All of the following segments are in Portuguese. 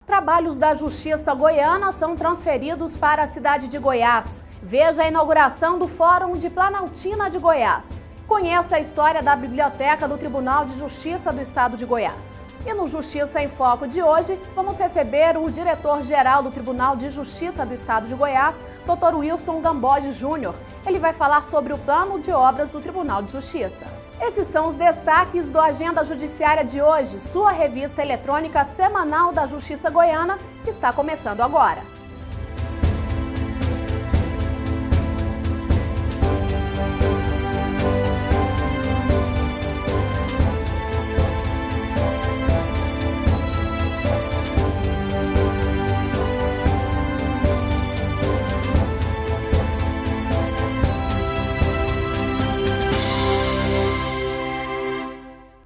Trabalhos da Justiça Goiana são transferidos para a cidade de Goiás. Veja a inauguração do Fórum de Planaltina de Goiás. Conheça a história da Biblioteca do Tribunal de Justiça do Estado de Goiás. E no Justiça em Foco de hoje, vamos receber o diretor-geral do Tribunal de Justiça do Estado de Goiás, Dr. Wilson Gamboge Júnior. Ele vai falar sobre o plano de obras do Tribunal de Justiça. Esses são os destaques do Agenda Judiciária de hoje, sua revista eletrônica semanal da Justiça Goiana, que está começando agora.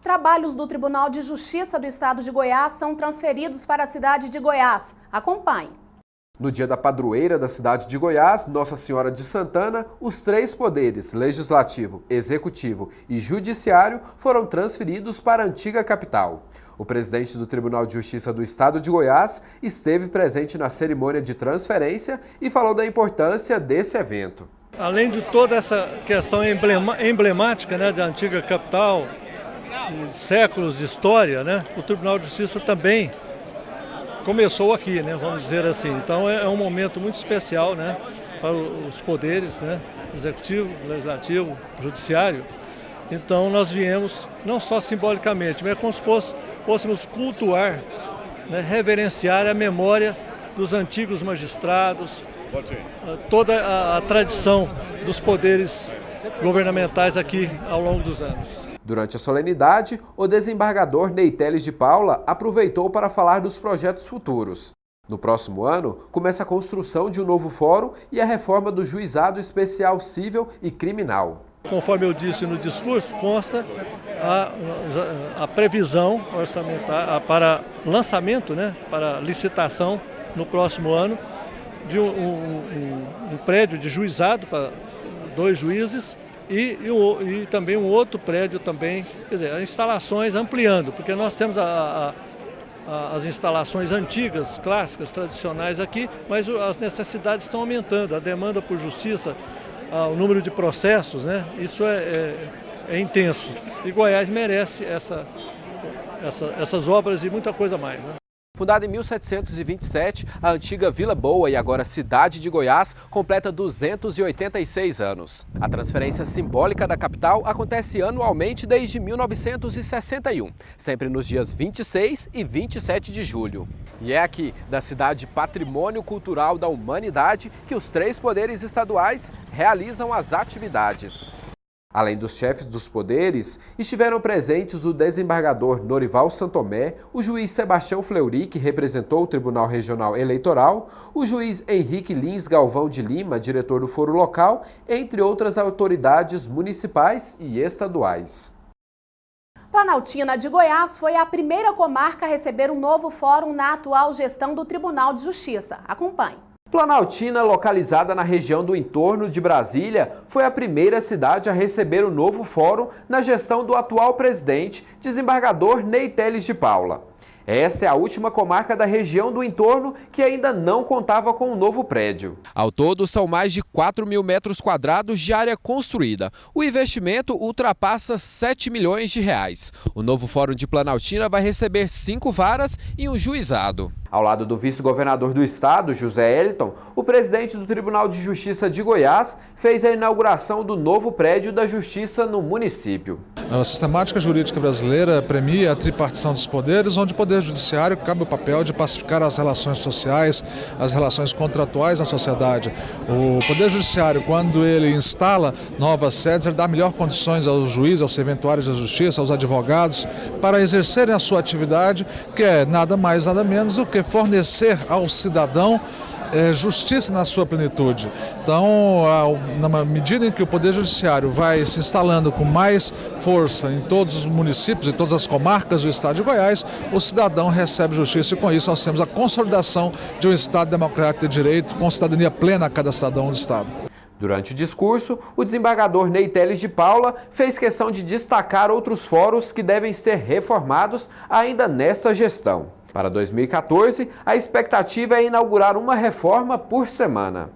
Trabalhos do Tribunal de Justiça do Estado de Goiás são transferidos para a cidade de Goiás. Acompanhe. No dia da padroeira da cidade de Goiás, Nossa Senhora de Santana, os três poderes, legislativo, executivo e judiciário, foram transferidos para a antiga capital. O presidente do Tribunal de Justiça do Estado de Goiás esteve presente na cerimônia de transferência e falou da importância desse evento. Além de toda essa questão emblemática, da antiga capital, séculos de história, o Tribunal de Justiça também começou aqui, vamos dizer assim. Então é um momento muito especial, para os poderes, executivo, legislativo, judiciário. Então nós viemos, não só simbolicamente, mas como se fôssemos cultuar, reverenciar a memória dos antigos magistrados, toda a tradição dos poderes governamentais aqui ao longo dos anos. Durante a solenidade, o desembargador Ney Teles de Paula aproveitou para falar dos projetos futuros. No próximo ano, começa a construção de um novo fórum e a reforma do Juizado Especial Cível e Criminal. Conforme eu disse no discurso, consta a previsão orçamentária para lançamento, para licitação no próximo ano, de um prédio de juizado para 2 juízes, e também um outro prédio também, quer dizer, as instalações ampliando, porque nós temos as instalações antigas, clássicas, tradicionais aqui, mas as necessidades estão aumentando, a demanda por justiça, o número de processos, isso é intenso. E Goiás merece essas obras e muita coisa mais. Fundada em 1727, a antiga Vila Boa e agora cidade de Goiás completa 286 anos. A transferência simbólica da capital acontece anualmente desde 1961, sempre nos dias 26 e 27 de julho. E é aqui, da cidade Patrimônio Cultural da Humanidade, que os 3 poderes estaduais realizam as atividades. Além dos chefes dos poderes, estiveram presentes o desembargador Norival Santomé, o juiz Sebastião Fleury, que representou o Tribunal Regional Eleitoral, o juiz Henrique Lins Galvão de Lima, diretor do foro local, entre outras autoridades municipais e estaduais. Planaltina de Goiás foi a primeira comarca a receber um novo fórum na atual gestão do Tribunal de Justiça. Acompanhe. Planaltina, localizada na região do entorno de Brasília, foi a primeira cidade a receber o novo fórum na gestão do atual presidente, desembargador Ney Teles de Paula. Essa é a última comarca da região do entorno que ainda não contava com um novo prédio. Ao todo, são mais de 4 mil metros quadrados de área construída. O investimento ultrapassa 7 milhões de reais. O novo Fórum de Planaltina vai receber 5 varas e um juizado. Ao lado do vice-governador do estado, José Eliton, o presidente do Tribunal de Justiça de Goiás fez a inauguração do novo prédio da Justiça no município. A sistemática jurídica brasileira premia a tripartição dos poderes, onde o Poder Judiciário cabe o papel de pacificar as relações sociais, as relações contratuais na sociedade. O Poder Judiciário, quando ele instala novas sedes, ele dá melhores condições aos juízes, aos serventuários da Justiça, aos advogados, para exercerem a sua atividade, que é nada mais, nada menos do que fornecer ao cidadão justiça na sua plenitude. Então, na medida em que o Poder Judiciário vai se instalando com mais força em todos os municípios e todas as comarcas do estado de Goiás, o cidadão recebe justiça e com isso nós temos a consolidação de um Estado democrático de direito com cidadania plena a cada cidadão do estado. Durante o discurso, o desembargador Ney Teles de Paula fez questão de destacar outros fóruns que devem ser reformados ainda nesta gestão. Para 2014, a expectativa é inaugurar uma reforma por semana.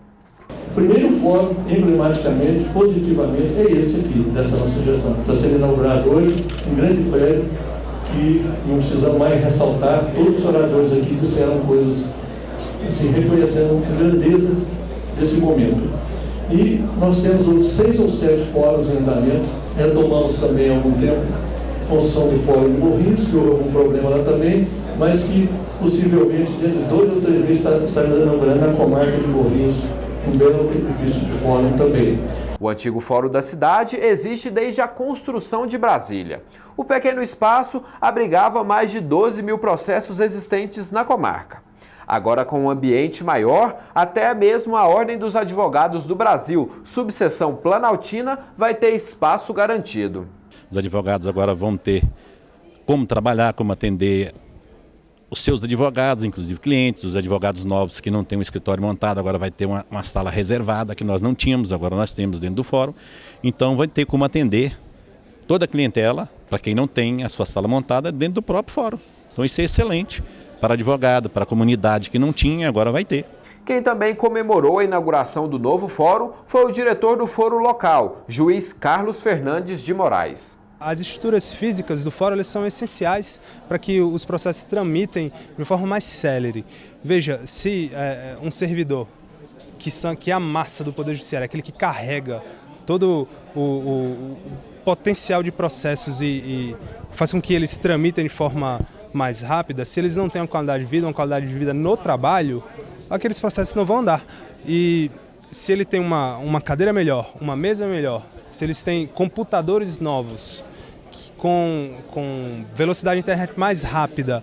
O primeiro fórum, emblematicamente, positivamente, é esse aqui, dessa nossa gestão. Está sendo inaugurado hoje um grande prédio que não precisamos mais ressaltar. Todos os oradores aqui disseram coisas assim, reconhecendo a grandeza desse momento. E nós temos outros 6 ou 7 fóruns em andamento. Retomamos também há algum tempo a construção do fórum de Morrinhos, que houve algum problema lá também, mas que possivelmente dentro de 2 ou 3 meses estaremos inaugurando na comarca de Morrinhos, um belo edifício de fórum também. O antigo Fórum da cidade existe desde a construção de Brasília. O pequeno espaço abrigava mais de 12 mil processos existentes na comarca. Agora, com um ambiente maior, até mesmo a Ordem dos Advogados do Brasil, subseção Planaltina, vai ter espaço garantido. Os advogados agora vão ter como trabalhar, como atender os seus advogados, inclusive clientes, os advogados novos que não têm um escritório montado, agora vai ter uma sala reservada que nós não tínhamos, agora nós temos dentro do fórum. Então vai ter como atender toda a clientela, para quem não tem a sua sala montada, dentro do próprio fórum. Então isso é excelente para advogado, para a comunidade que não tinha, agora vai ter. Quem também comemorou a inauguração do novo fórum foi o diretor do fórum local, juiz Carlos Fernandes de Moraes. As estruturas físicas do fórum elas são essenciais para que os processos tramitem de forma mais célere. Veja, se um servidor que é a massa do Poder Judiciário, aquele que carrega todo o potencial de processos e faz com que eles tramitem de forma mais rápida, se eles não têm uma qualidade de vida no trabalho, aqueles processos não vão andar. E se ele tem uma cadeira melhor, uma mesa melhor, se eles têm computadores novos, com velocidade de internet mais rápida,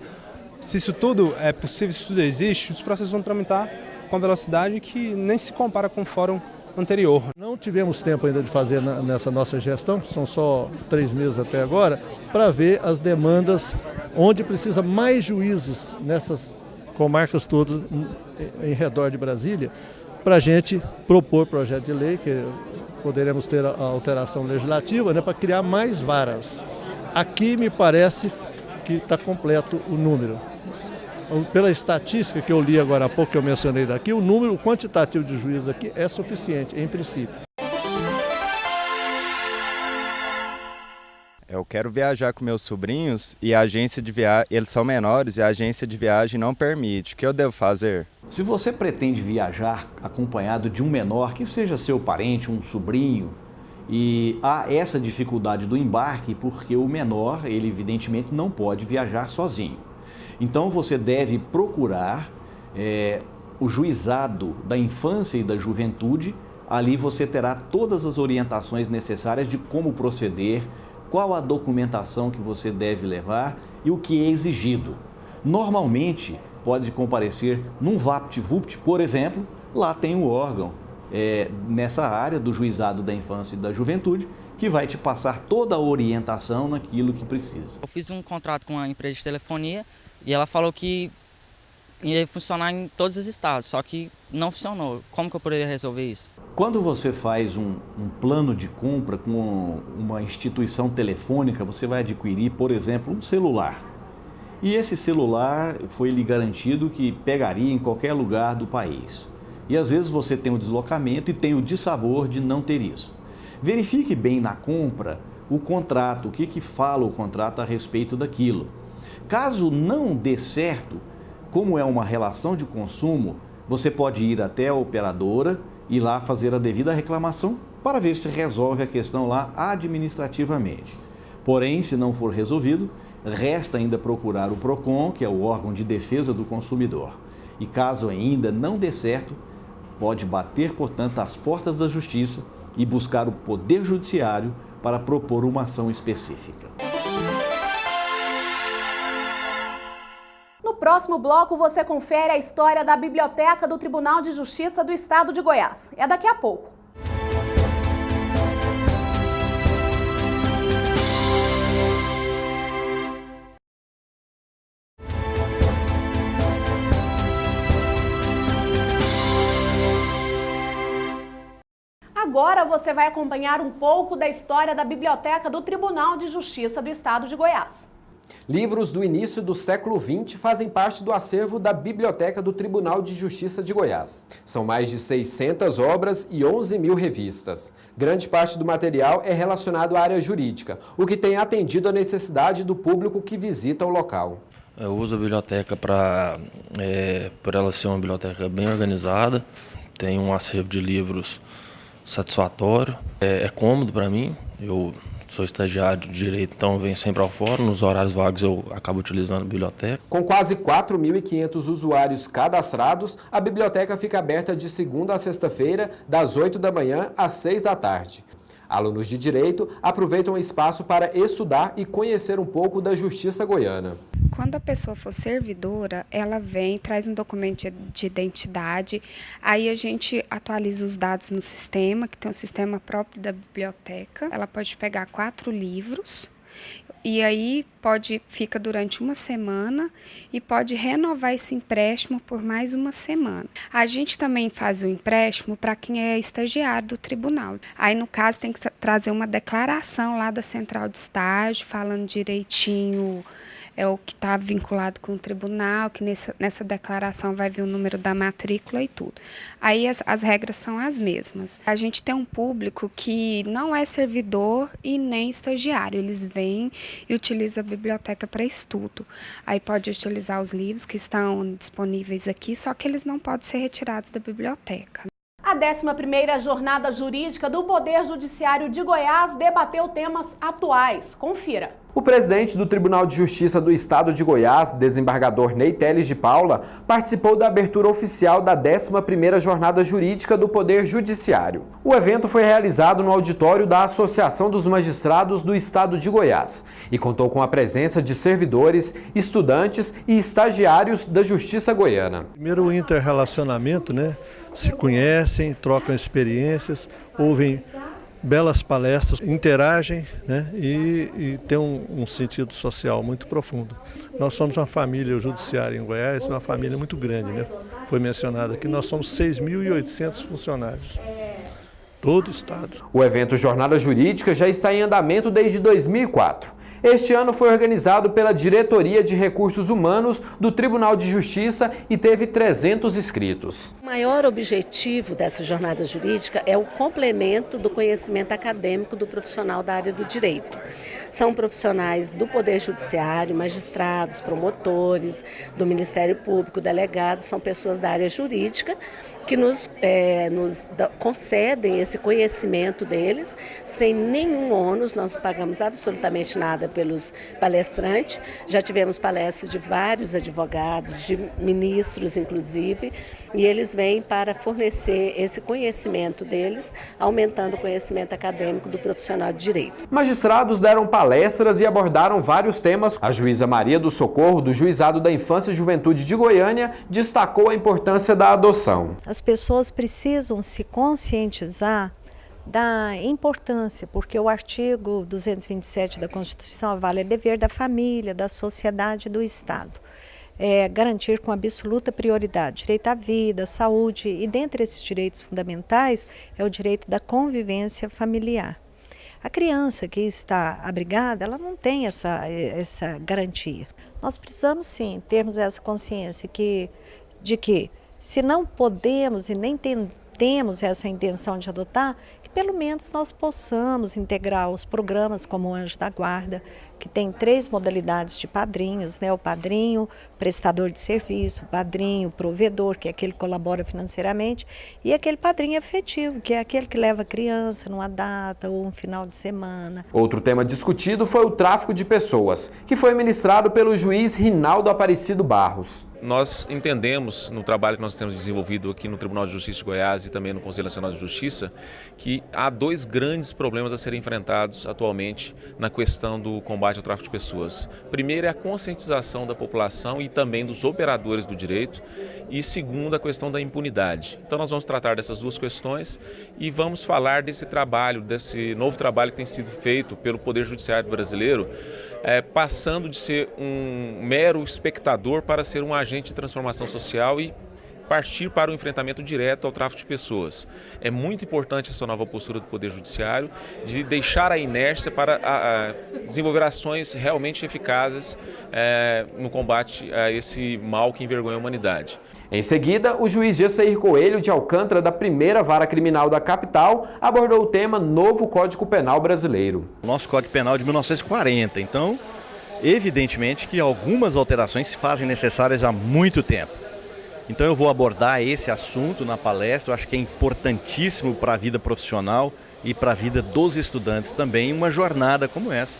se isso tudo é possível, se isso tudo existe, os processos vão tramitar com velocidade que nem se compara com o fórum anterior. Não tivemos tempo ainda de fazer nessa nossa gestão, são só 3 meses até agora, para ver as demandas onde precisa mais juízes nessas comarcas todas em redor de Brasília, para a gente propor projeto de lei, que poderemos ter a alteração legislativa, né, para criar mais varas. Aqui me parece que está completo o número. Pela estatística que eu li agora há pouco, que eu mencionei daqui, o número quantitativo de juízes aqui é suficiente, em princípio. Eu quero viajar com meus sobrinhos e a agência de viagem, eles são menores e a agência de viagem não permite. O que eu devo fazer? Se você pretende viajar acompanhado de um menor, que seja seu parente, um sobrinho, e há essa dificuldade do embarque porque o menor, ele evidentemente não pode viajar sozinho. Então você deve procurar o juizado da infância e da juventude. Ali você terá todas as orientações necessárias de como proceder, qual a documentação que você deve levar e o que é exigido. Normalmente pode comparecer num VaptVupt, por exemplo, lá tem um órgão nessa área do juizado da infância e da juventude que vai te passar toda a orientação naquilo que precisa. Eu fiz um contrato com uma empresa de telefonia e ela falou que ia funcionar em todos os estados, só que não funcionou. Como que eu poderia resolver isso? Quando você faz um plano de compra com uma instituição telefônica, você vai adquirir, por exemplo, um celular. E esse celular foi lhe garantido que pegaria em qualquer lugar do país. E às vezes você tem o deslocamento e tem o dissabor de não ter isso. Verifique bem na compra o contrato, o que fala o contrato a respeito daquilo. Caso não dê certo, como é uma relação de consumo, você pode ir até a operadora e lá fazer a devida reclamação para ver se resolve a questão lá administrativamente. Porém, se não for resolvido, resta ainda procurar o PROCON, que é o órgão de defesa do consumidor. E caso ainda não dê certo, pode bater, portanto, às portas da Justiça e buscar o Poder Judiciário para propor uma ação específica. No próximo bloco, você confere a história da Biblioteca do Tribunal de Justiça do Estado de Goiás. É daqui a pouco. Agora você vai acompanhar um pouco da história da Biblioteca do Tribunal de Justiça do Estado de Goiás. Livros do início do século XX fazem parte do acervo da Biblioteca do Tribunal de Justiça de Goiás. São mais de 600 obras e 11.000 revistas. Grande parte do material é relacionado à área jurídica, o que tem atendido a necessidade do público que visita o local. Eu uso a biblioteca por ela ser uma biblioteca bem organizada, tem um acervo de livros satisfatório, é cômodo para mim. Eu sou estagiário de Direito, então venho sempre ao fórum. Nos horários vagos eu acabo utilizando a biblioteca. Com quase 4.500 usuários cadastrados, a biblioteca fica aberta de segunda a sexta-feira, das 8 da manhã às 6 da tarde. Alunos de Direito aproveitam o espaço para estudar e conhecer um pouco da Justiça goiana. Quando a pessoa for servidora, ela vem, traz um documento de identidade, aí a gente atualiza os dados no sistema, que tem um sistema próprio da biblioteca. Ela pode pegar 4 livros e aí fica durante uma semana e pode renovar esse empréstimo por mais uma semana. A gente também faz o empréstimo para quem é estagiário do tribunal. Aí, no caso, tem que trazer uma declaração lá da central de estágio, falando direitinho o que está vinculado com o tribunal, que nessa declaração vai vir o número da matrícula e tudo. Aí as regras são as mesmas. A gente tem um público que não é servidor e nem estagiário. Eles vêm e utilizam a biblioteca para estudo. Aí pode utilizar os livros que estão disponíveis aqui, só que eles não podem ser retirados da biblioteca. A 11ª Jornada Jurídica do Poder Judiciário de Goiás debateu temas atuais. Confira. O presidente do Tribunal de Justiça do Estado de Goiás, desembargador Ney Teles de Paula, participou da abertura oficial da 11ª Jornada Jurídica do Poder Judiciário. O evento foi realizado no auditório da Associação dos Magistrados do Estado de Goiás e contou com a presença de servidores, estudantes e estagiários da Justiça goiana. Primeiro, o interrelacionamento, se conhecem, trocam experiências, ouvem belas palestras, interagem, e tem um sentido social muito profundo. Nós somos uma família judiciária em Goiás, uma família muito grande, Foi mencionado aqui, nós somos 6.800 funcionários, todo o estado. O evento Jornada Jurídica já está em andamento desde 2004. Este ano foi organizado pela Diretoria de Recursos Humanos do Tribunal de Justiça e teve 300 inscritos. O maior objetivo dessa jornada jurídica é o complemento do conhecimento acadêmico do profissional da área do direito. São profissionais do Poder Judiciário, magistrados, promotores, do Ministério Público, delegados, são pessoas da área jurídica que nos concedem esse conhecimento deles sem nenhum ônus. Nós não pagamos absolutamente nada pelos palestrantes. Já tivemos palestras de vários advogados, de ministros inclusive, e eles vêm para fornecer esse conhecimento deles, aumentando o conhecimento acadêmico do profissional de direito. Magistrados deram palestras e abordaram vários temas. A juíza Maria do Socorro, do Juizado da Infância e Juventude de Goiânia, destacou a importância da adoção. As pessoas precisam se conscientizar da importância, porque o artigo 227 da Constituição vale dever da família, da sociedade e do Estado. Garantir com absoluta prioridade direito à vida, à saúde e dentre esses direitos fundamentais é o direito da convivência familiar. A criança que está abrigada, ela não tem essa garantia. Nós precisamos sim termos essa consciência de que se não podemos e nem temos essa intenção de adotar, que pelo menos nós possamos integrar os programas como o Anjo da Guarda, que tem 3 modalidades de padrinhos, o padrinho prestador de serviço, o padrinho provedor, que é aquele que colabora financeiramente, e aquele padrinho efetivo, que é aquele que leva a criança numa data ou um final de semana. Outro tema discutido foi o tráfico de pessoas, que foi ministrado pelo juiz Rinaldo Aparecido Barros. Nós entendemos, no trabalho que nós temos desenvolvido aqui no Tribunal de Justiça de Goiás e também no Conselho Nacional de Justiça, que há 2 grandes problemas a serem enfrentados atualmente na questão do combate ao tráfico de pessoas. Primeiro é a conscientização da população e também dos operadores do direito, e segundo, a questão da impunidade. Então nós vamos tratar dessas 2 questões e vamos falar desse trabalho, desse novo trabalho que tem sido feito pelo Poder Judiciário brasileiro, passando de ser um mero espectador para ser um agente de transformação social e partir para o enfrentamento direto ao tráfico de pessoas. É muito importante essa nova postura do Poder Judiciário de deixar a inércia para desenvolver ações realmente eficazes no combate a esse mal que envergonha a humanidade. Em seguida, o juiz Gesseir Coelho de Alcântara, da primeira vara criminal da capital, abordou o tema Novo Código Penal Brasileiro. O nosso Código Penal é de 1940, então, evidentemente que algumas alterações se fazem necessárias há muito tempo. Então eu vou abordar esse assunto na palestra, eu acho que é importantíssimo para a vida profissional e para a vida dos estudantes também, uma jornada como essa,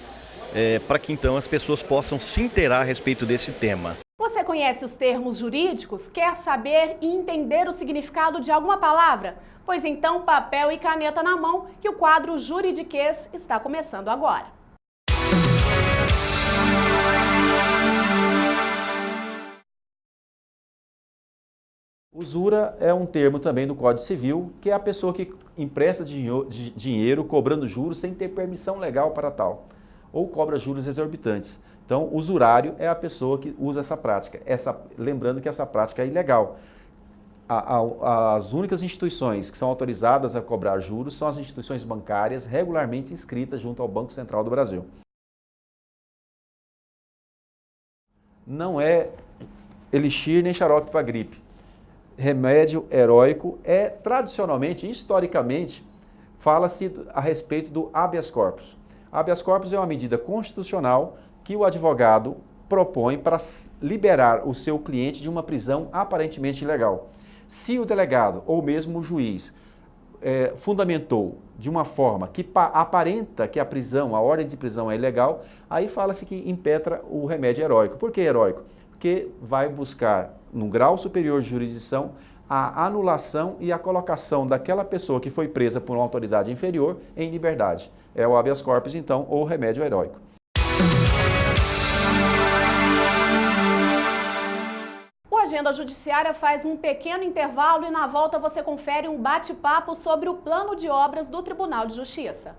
para que então as pessoas possam se inteirar a respeito desse tema. Você conhece os termos jurídicos? Quer saber e entender o significado de alguma palavra? Pois então, papel e caneta na mão, que o quadro Juridiquês está começando agora. Usura é um termo também do Código Civil, que é a pessoa que empresta dinheiro cobrando juros sem ter permissão legal para tal, ou cobra juros exorbitantes. Então, usurário é a pessoa que usa essa prática. Lembrando que essa prática é ilegal. As únicas instituições que são autorizadas a cobrar juros são as instituições bancárias regularmente inscritas junto ao Banco Central do Brasil. Não é elixir nem xarope para gripe. Remédio heróico é, tradicionalmente, historicamente, fala-se a respeito do habeas corpus. Habeas corpus é uma medida constitucional que o advogado propõe para liberar o seu cliente de uma prisão aparentemente ilegal. Se o delegado ou mesmo o juiz fundamentou de uma forma que aparenta que a ordem de prisão é ilegal, aí fala-se que impetra o remédio heróico. Por que heróico? Porque vai buscar, num grau superior de jurisdição, a anulação e a colocação daquela pessoa que foi presa por uma autoridade inferior em liberdade. É o habeas corpus, então, ou remédio heróico. O Agenda Judiciária faz um pequeno intervalo e na volta você confere um bate-papo sobre o plano de obras do Tribunal de Justiça.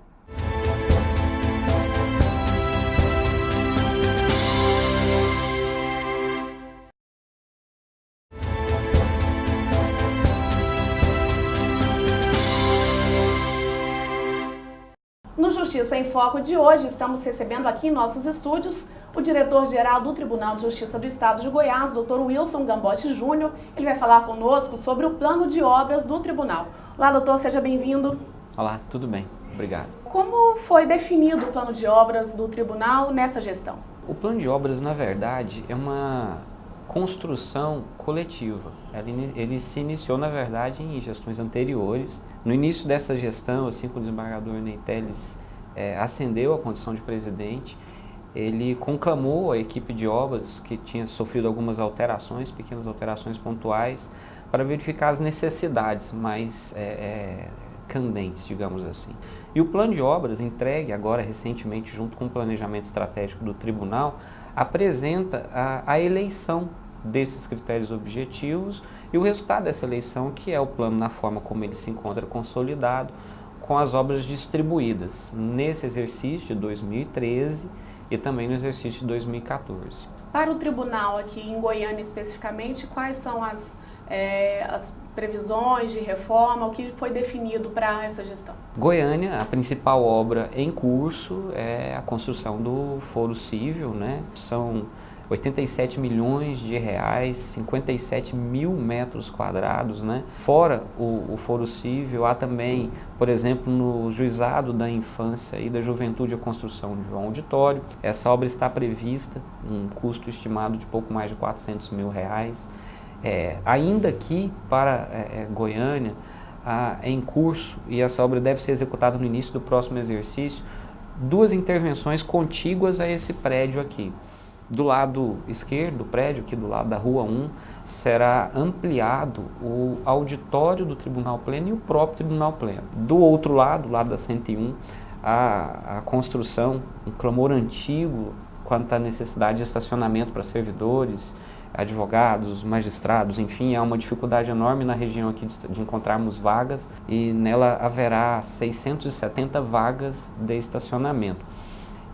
No Justiça em Foco de hoje, estamos recebendo aqui em nossos estúdios o diretor-geral do Tribunal de Justiça do Estado de Goiás, Dr. Wilson Gambotti Júnior. Ele vai falar conosco sobre o plano de obras do Tribunal. Olá, doutor, seja bem-vindo. Olá, tudo bem, obrigado. Como foi definido o plano de obras do Tribunal nessa gestão? O plano de obras, na verdade, é uma construção coletiva. Ele se iniciou, na verdade, em gestões anteriores. No início dessa gestão, assim que o desembargador Ney Teles ascendeu à condição de presidente, ele conclamou a equipe de obras, que tinha sofrido algumas alterações, pequenas alterações pontuais, para verificar as necessidades mais candentes, digamos assim. E o plano de obras, entregue agora recentemente, junto com o planejamento estratégico do tribunal, apresenta a eleição desses critérios objetivos e o resultado dessa eleição, que é o plano na forma como ele se encontra consolidado, com as obras distribuídas nesse exercício de 2013 e também no exercício de 2014. Para o tribunal aqui em Goiânia especificamente, quais são as previsões de reforma, o que foi definido para essa gestão? Goiânia, a principal obra em curso é a construção do Foro Cível, né? São 87 milhões de reais, 57 mil metros quadrados, né? Fora o Foro Cível, há também, por exemplo, no Juizado da Infância e da Juventude, a construção de um auditório. Essa obra está prevista, um custo estimado de pouco mais de 400 mil reais. Ainda aqui para Goiânia, é em curso, e essa obra deve ser executada no início do próximo exercício, duas intervenções contíguas a esse prédio aqui. Do lado esquerdo do prédio, aqui do lado da Rua 1, será ampliado o auditório do Tribunal Pleno e o próprio Tribunal Pleno. Do outro lado, do lado da 101, a construção, um clamor antigo quanto à necessidade de estacionamento para servidores, advogados, magistrados, enfim, há uma dificuldade enorme na região aqui de encontrarmos vagas e nela haverá 670 vagas de estacionamento.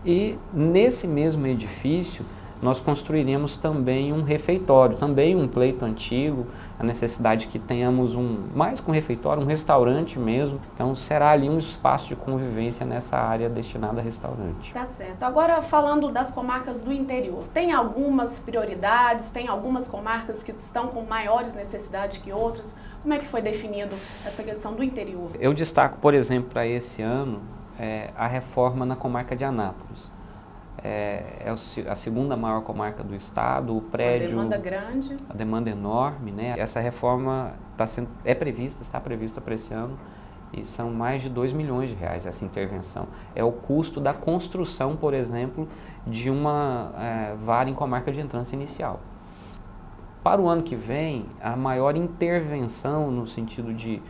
E nesse mesmo edifício nós construiremos também um refeitório, também um pleito antigo, a necessidade que tenhamos mais que um refeitório, um restaurante mesmo. Então será ali um espaço de convivência nessa área destinada a restaurante. Tá certo. Agora falando das comarcas do interior, tem algumas prioridades, tem algumas comarcas que estão com maiores necessidades que outras? Como é que foi definido essa questão do interior? Eu destaco, por exemplo, para esse ano, a reforma na comarca de Anápolis. É a segunda maior comarca do estado, o prédio... A demanda grande. A demanda enorme, né? Essa reforma está prevista para esse ano e são mais de 2 milhões de reais essa intervenção. É o custo da construção, por exemplo, de uma vara em comarca de entrância inicial. Para o ano que vem, a maior intervenção no sentido de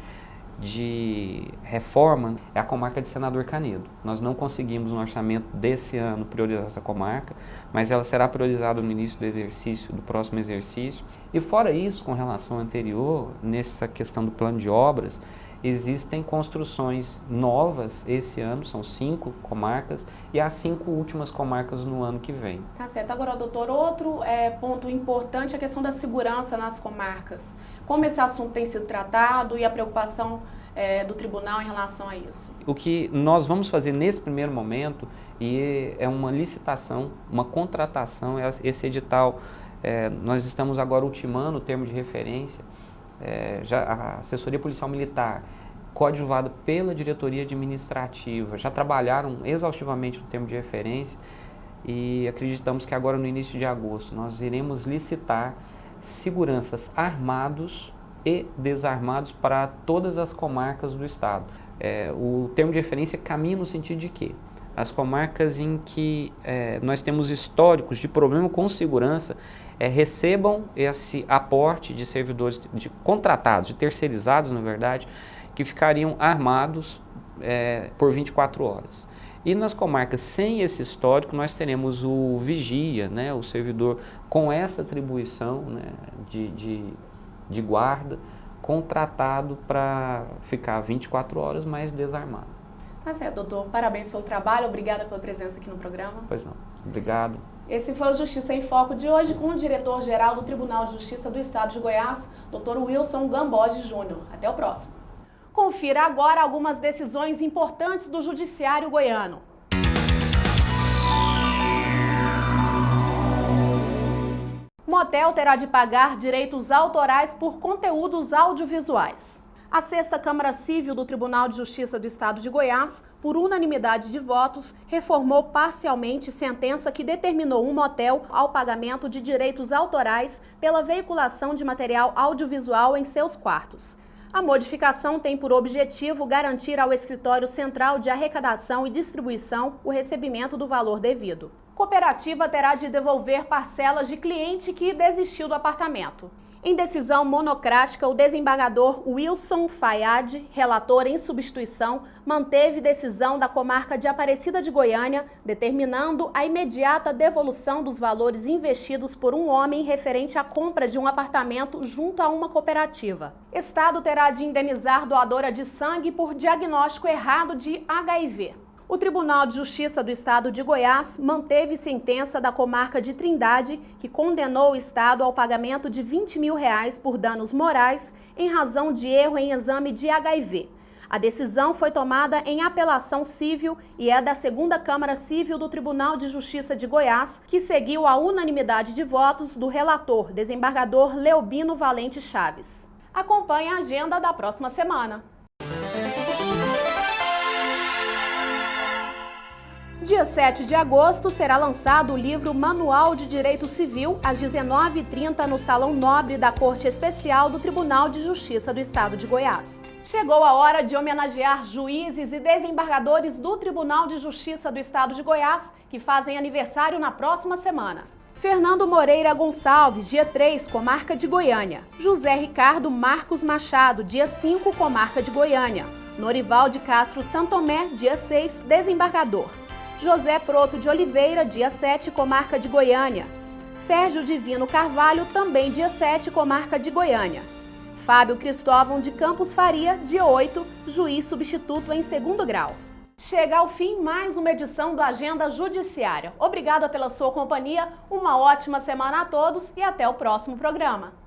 reforma é a comarca de Senador Canedo. Nós não conseguimos no orçamento desse ano priorizar essa comarca, mas ela será priorizada no início do próximo exercício. E fora isso, com relação ao anterior, nessa questão do plano de obras, existem construções novas esse ano, são 5 comarcas, e as 5 últimas comarcas no ano que vem. Tá certo. Agora, doutor, outro ponto importante é a questão da segurança nas comarcas. Como esse assunto tem sido tratado e a preocupação do tribunal em relação a isso? O que nós vamos fazer nesse primeiro momento é uma licitação, uma contratação, esse edital, nós estamos agora ultimando o termo de referência, já a assessoria policial militar, coadjuvada pela diretoria administrativa, já trabalharam exaustivamente no termo de referência e acreditamos que agora no início de agosto nós iremos licitar seguranças armados e desarmados para todas as comarcas do estado. O termo de referência caminha no sentido de que as comarcas em que nós temos históricos de problema com segurança recebam esse aporte de servidores contratados, de terceirizados, na verdade, que ficariam armados por 24 horas. E nas comarcas sem esse histórico, nós teremos o vigia, né, o servidor com essa atribuição, né, de guarda, contratado para ficar 24 horas, mas desarmado. Tá certo, doutor. Parabéns pelo trabalho, obrigada pela presença aqui no programa. Pois não. Obrigado. Esse foi o Justiça em Foco de hoje com o diretor-geral do Tribunal de Justiça do Estado de Goiás, Dr. Wilson Gamboge Júnior. Até o próximo. Confira agora algumas decisões importantes do Judiciário goiano. Motel terá de pagar direitos autorais por conteúdos audiovisuais. A 6ª Câmara Civil do Tribunal de Justiça do Estado de Goiás, por unanimidade de votos, reformou parcialmente sentença que determinou um motel ao pagamento de direitos autorais pela veiculação de material audiovisual em seus quartos. A modificação tem por objetivo garantir ao Escritório Central de Arrecadação e Distribuição o recebimento do valor devido. Cooperativa terá de devolver parcelas de cliente que desistiu do apartamento. Em decisão monocrática, o desembargador Wilson Fayad, relator em substituição, manteve decisão da comarca de Aparecida de Goiânia, determinando a imediata devolução dos valores investidos por um homem referente à compra de um apartamento junto a uma cooperativa. Estado terá de indenizar doadora de sangue por diagnóstico errado de HIV. O Tribunal de Justiça do Estado de Goiás manteve sentença da comarca de Trindade, que condenou o Estado ao pagamento de R$20 mil por danos morais em razão de erro em exame de HIV. A decisão foi tomada em apelação civil e é da 2ª Câmara Civil do Tribunal de Justiça de Goiás, que seguiu a unanimidade de votos do relator, desembargador Leobino Valente Chaves. Acompanhe a agenda da próxima semana. Dia 7 de agosto será lançado o livro Manual de Direito Civil, às 19h30, no Salão Nobre da Corte Especial do Tribunal de Justiça do Estado de Goiás. Chegou a hora de homenagear juízes e desembargadores do Tribunal de Justiça do Estado de Goiás, que fazem aniversário na próxima semana. Fernando Moreira Gonçalves, dia 3, comarca de Goiânia. José Ricardo Marcos Machado, dia 5, comarca de Goiânia. Norival de Castro Santomé, dia 6, desembargador. José Proto de Oliveira, dia 7, comarca de Goiânia. Sérgio Divino Carvalho, também dia 7, comarca de Goiânia. Fábio Cristóvão de Campos Faria, dia 8, juiz substituto em 2º grau. Chega ao fim mais uma edição do Agenda Judiciária. Obrigada pela sua companhia, uma ótima semana a todos e até o próximo programa.